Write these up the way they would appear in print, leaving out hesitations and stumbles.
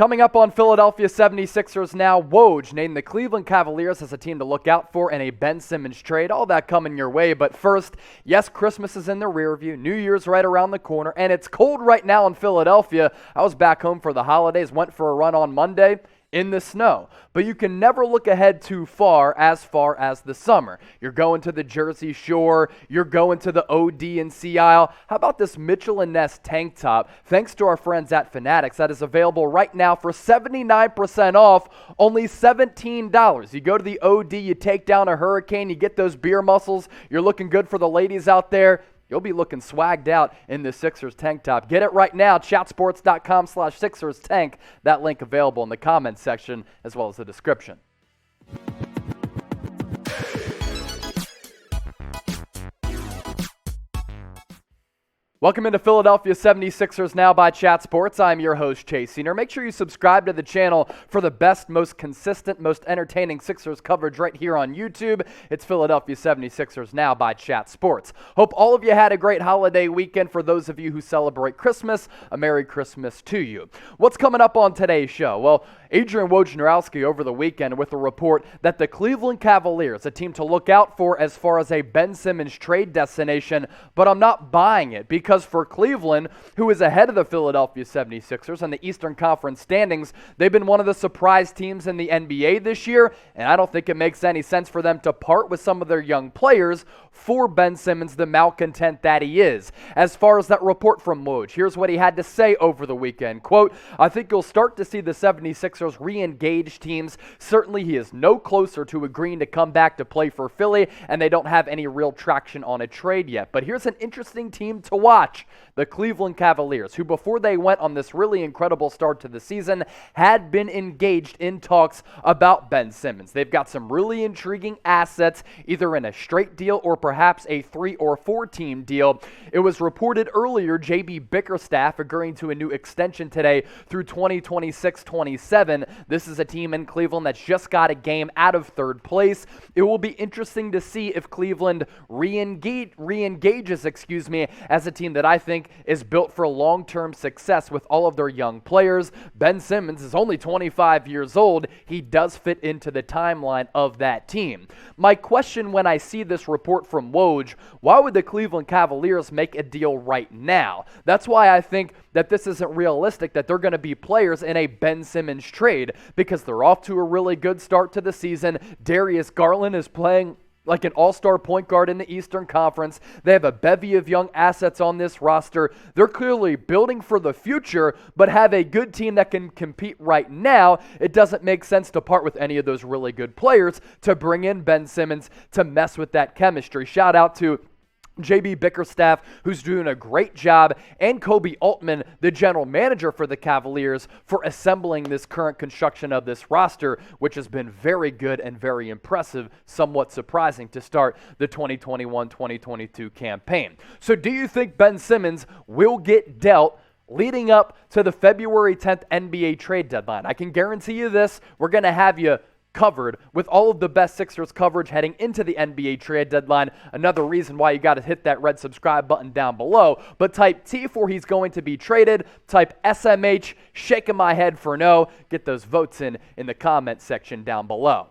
Coming up on Philadelphia 76ers Now, Woj named the Cleveland Cavaliers as a team to look out for in a Ben Simmons trade. All that coming your way, but first, yes, Christmas is in the rear view, New Year's right around the corner, and it's cold right now in Philadelphia. I was back home for the holidays, went for a run on Monday in the snow. But you can never look ahead too far as the summer. You're going to the Jersey Shore, you're going to the OD and Sea Isle. How about this Mitchell & Ness tank top, thanks to our friends at Fanatics, that is available right now for 79% off, only $17. You go to the OD, you take down a hurricane, you get those beer muscles, you're looking good for the ladies out there. You'll be looking swagged out in the Sixers tank top. Get it right now, chatsports.com/Sixers tank. That link available in the comments section as well as the description. Welcome into Philadelphia 76ers Now by Chat Sports. I'm your host, Chase Senior. Make sure you subscribe to the channel for the best, most consistent, most entertaining Sixers coverage right here on YouTube. It's Philadelphia 76ers Now by Chat Sports. Hope all of you had a great holiday weekend. For those of you who celebrate Christmas, a Merry Christmas to you. What's coming up on today's show? Well, Adrian Wojnarowski over the weekend with a report that the Cleveland Cavaliers, a team to look out for as far as a Ben Simmons trade destination, but I'm not buying it because for Cleveland, who is ahead of the Philadelphia 76ers in the Eastern Conference standings, they've been one of the surprise teams in the NBA this year, and I don't think it makes any sense for them to part with some of their young players for Ben Simmons, the malcontent that he is. As far as that report from Woj, here's what he had to say over the weekend. Quote, I think you'll start to see the 76ers re-engage teams. Certainly he is no closer to agreeing to come back to play for Philly, and they don't have any real traction on a trade yet. But here's an interesting team to watch. The Cleveland Cavaliers, who before they went on this really incredible start to the season, had been engaged in talks about Ben Simmons. They've got some really intriguing assets, either in a straight deal or perhaps a 3 or 4 team deal. It was reported earlier JB Bickerstaff agreeing to a new extension today through 2026-27. This is a team in Cleveland that's just got a game out of third place. It will be interesting to see if Cleveland re-engages as a team that I think is built for long-term success with all of their young players. Ben Simmons is only 25 years old. He does fit into the timeline of that team. My question when I see this report from Woj, why would the Cleveland Cavaliers make a deal right now? That's why I think that this isn't realistic, that they're going to be players in a Ben Simmons trade, because they're off to a really good start to the season. Darius Garland is playing like an all-star point guard in the Eastern Conference. They have a bevy of young assets on this roster. They're clearly building for the future, but have a good team that can compete right now. It doesn't make sense to part with any of those really good players to bring in Ben Simmons to mess with that chemistry. Shout out to JB Bickerstaff, who's doing a great job, and Kobe Altman, the general manager for the Cavaliers, for assembling this current construction of this roster, which has been very good and very impressive, somewhat surprising to start the 2021-2022 campaign. So do you think Ben Simmons will get dealt leading up to the February 10th NBA trade deadline? I can guarantee you this, we're going to have you covered with all of the best Sixers coverage heading into the NBA trade deadline. Another reason why you got to hit that red subscribe button down below. But type T for he's going to be traded. Type SMH, shaking my head for no. Get those votes in the comment section down below.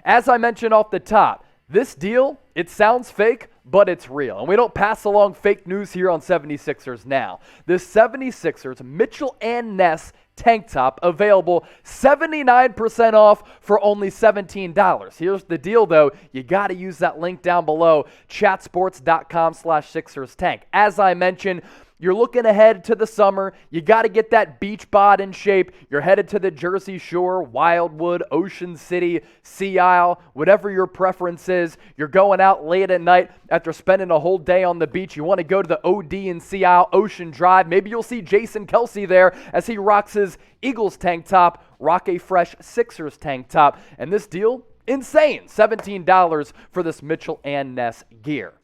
As I mentioned off the top, this deal, it sounds fake, but it's real. And we don't pass along fake news here on 76ers Now. The 76ers Mitchell & Ness tank top available 79% off for only $17. Here's the deal though, you got to use that link down below, chatsports.com/Sixers tank. As I mentioned, you're looking ahead to the summer. You got to get that beach bod in shape. You're headed to the Jersey Shore, Wildwood, Ocean City, Sea Isle, whatever your preference is. You're going out late at night after spending a whole day on the beach. You want to go to the OD and Sea Isle, Ocean Drive. Maybe you'll see Jason Kelsey there as he rocks his Eagles tank top, rock a fresh Sixers tank top. And this deal, insane. $17 for this Mitchell & Ness gear.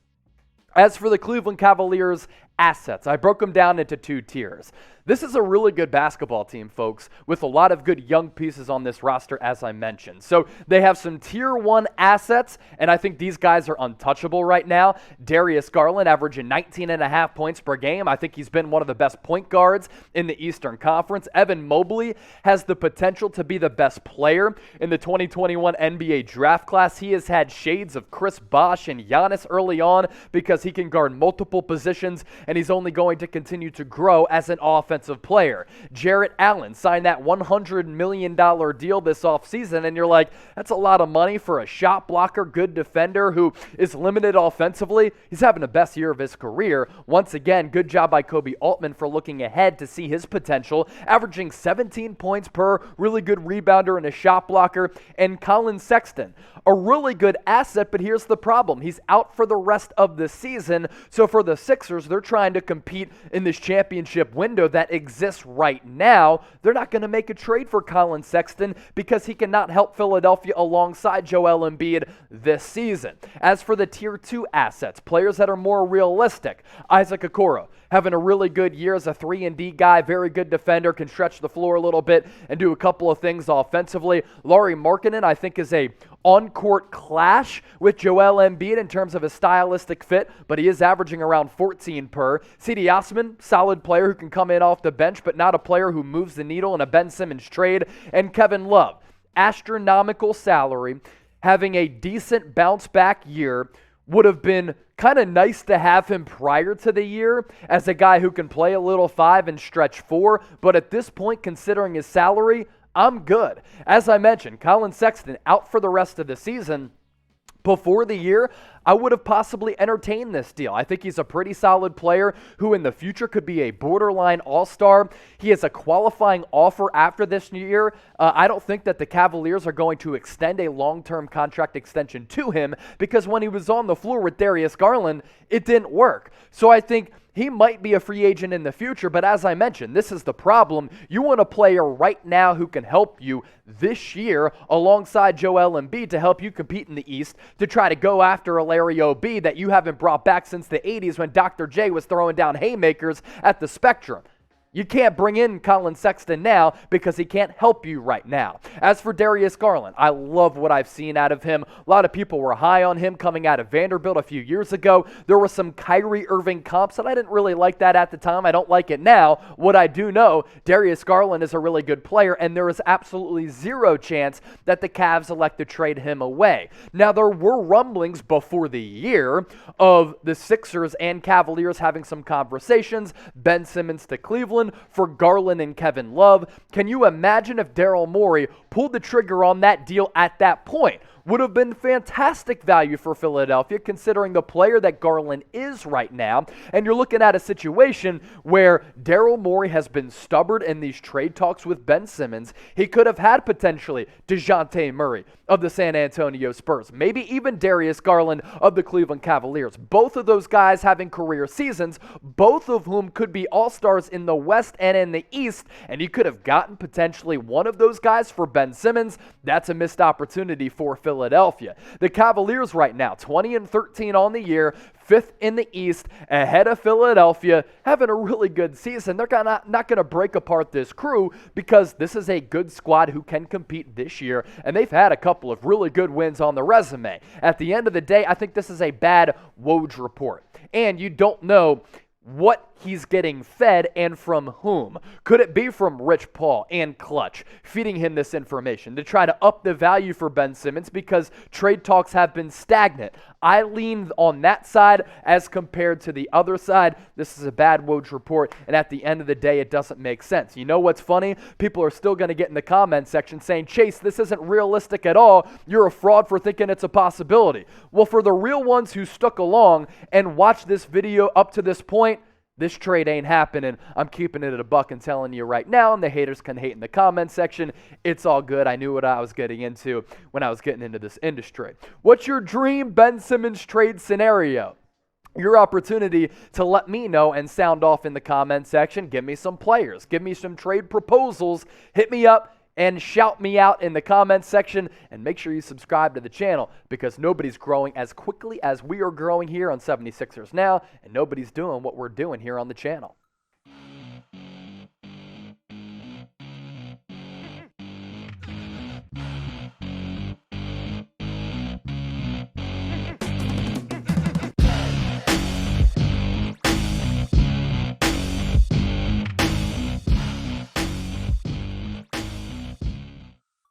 As for the Cleveland Cavaliers assets. I broke them down into 2 tiers. This is a really good basketball team, folks, with a lot of good young pieces on this roster, as I mentioned. So they have some tier 1 assets, and I think these guys are untouchable right now. Darius Garland averaging 19.5 points per game. I think he's been one of the best point guards in the Eastern Conference. Evan Mobley has the potential to be the best player in the 2021 NBA draft class. He has had shades of Chris Bosh and Giannis early on because he can guard multiple positions, and he's only going to continue to grow as an offensive player. Jarrett Allen signed that $100 million deal this offseason, and you're like, that's a lot of money for a shot blocker, good defender who is limited offensively. He's having the best year of his career. Once again, good job by Kobe Altman for looking ahead to see his potential, averaging 17 points per, really good rebounder and a shot blocker. And Collin Sexton, a really good asset, but here's the problem. He's out for the rest of the season, so for the Sixers, they're trying to compete in this championship window that exists right now. They're not going to make a trade for Collin Sexton because he cannot help Philadelphia alongside Joel Embiid this season. As for the tier 2 assets, players that are more realistic, Issac Okoro, having a really good year as a 3-and-D guy, very good defender, can stretch the floor a little bit and do a couple of things offensively. Lauri Markkanen, I think, is a on-court clash with Joel Embiid in terms of a stylistic fit, but he is averaging around 14 per. Cedi Osman, solid player who can come in off the bench, but not a player who moves the needle in a Ben Simmons trade. And Kevin Love, astronomical salary, having a decent bounce-back year. Would have been kind of nice to have him prior to the year as a guy who can play a little 5 and stretch 4, but at this point, considering his salary, I'm good. As I mentioned, Collin Sexton out for the rest of the season. Before the year, I would have possibly entertained this deal. I think he's a pretty solid player who in the future could be a borderline all-star. He has a qualifying offer after this year. I don't think that the Cavaliers are going to extend a long-term contract extension to him because when he was on the floor with Darius Garland, it didn't work. So I think he might be a free agent in the future, but as I mentioned, this is the problem. You want a player right now who can help you this year alongside Joel Embiid to help you compete in the East, to try to go after a Larry O.B. that you haven't brought back since the 80s when Dr. J was throwing down haymakers at the Spectrum. You can't bring in Collin Sexton now because he can't help you right now. As for Darius Garland, I love what I've seen out of him. A lot of people were high on him coming out of Vanderbilt a few years ago. There were some Kyrie Irving comps, and I didn't really like that at the time. I don't like it now. What I do know, Darius Garland is a really good player, and there is absolutely zero chance that the Cavs elect to trade him away. Now, there were rumblings before the year of the Sixers and Cavaliers having some conversations. Ben Simmons to Cleveland for Garland and Kevin Love. Can you imagine if Daryl Morey pulled the trigger on that deal at that point? Would have been fantastic value for Philadelphia considering the player that Garland is right now. And you're looking at a situation where Daryl Morey has been stubborn in these trade talks with Ben Simmons. He could have had potentially DeJounte Murray of the San Antonio Spurs, maybe even Darius Garland of the Cleveland Cavaliers. Both of those guys having career seasons, both of whom could be all-stars in the West and in the East, and you could have gotten potentially one of those guys for Ben Simmons. That's a missed opportunity for Philadelphia. The Cavaliers right now, 20-13 on the year, 5th in the East, ahead of Philadelphia, having a really good season. They're not going to break apart this crew because this is a good squad who can compete this year, and they've had a couple of really good wins on the resume. At the end of the day, I think this is a bad Woj report, and you don't know what he's getting fed and from whom. Could it be from Rich Paul and Clutch feeding him this information to try to up the value for Ben Simmons because trade talks have been stagnant? I lean on that side as compared to the other side. This is a bad Woj report, and at the end of the day, it doesn't make sense. You know what's funny? People are still going to get in the comment section saying, Chase, this isn't realistic at all. You're a fraud for thinking it's a possibility. Well, for the real ones who stuck along and watched this video up to this point, this trade ain't happening. I'm keeping it at a buck and telling you right now, and the haters can hate in the comment section. It's all good. I knew what I was getting into when I was getting into this industry. What's your dream Ben Simmons trade scenario? Your opportunity to let me know and sound off in the comment section. Give me some players. Give me some trade proposals. Hit me up and shout me out in the comments section, and make sure you subscribe to the channel because nobody's growing as quickly as we are growing here on 76ers Now, and nobody's doing what we're doing here on the channel.